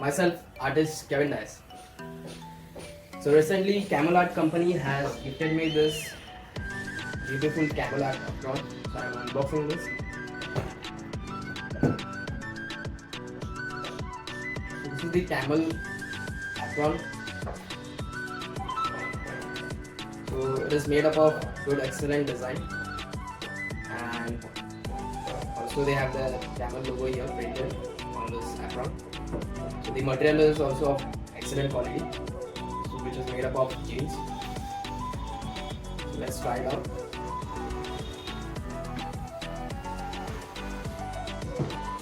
myself, artist Kevin Dias. So recently, Camel Art Company has gifted me this beautiful Camel Art Apron. So I'm unboxing this. So this is the Camel Apron. So it is made up of good, excellent design, and also they have the Camel logo here printed on this apron. So the material is also of excellent quality, so which is made up of jeans. So let's try it out.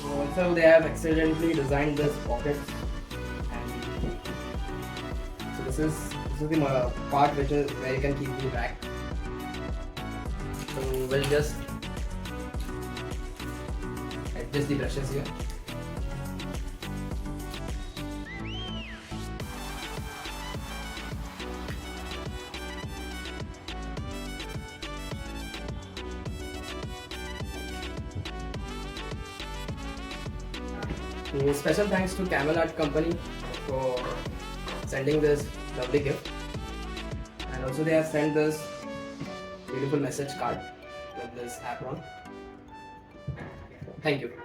So also they have excellently designed this pocket, and so this is the part which is where you can keep the bag. So we'll just adjust the brushes here. So special thanks to Camel Art Company for sending this lovely gift, and also they have sent this beautiful message card with this apron. Thank you.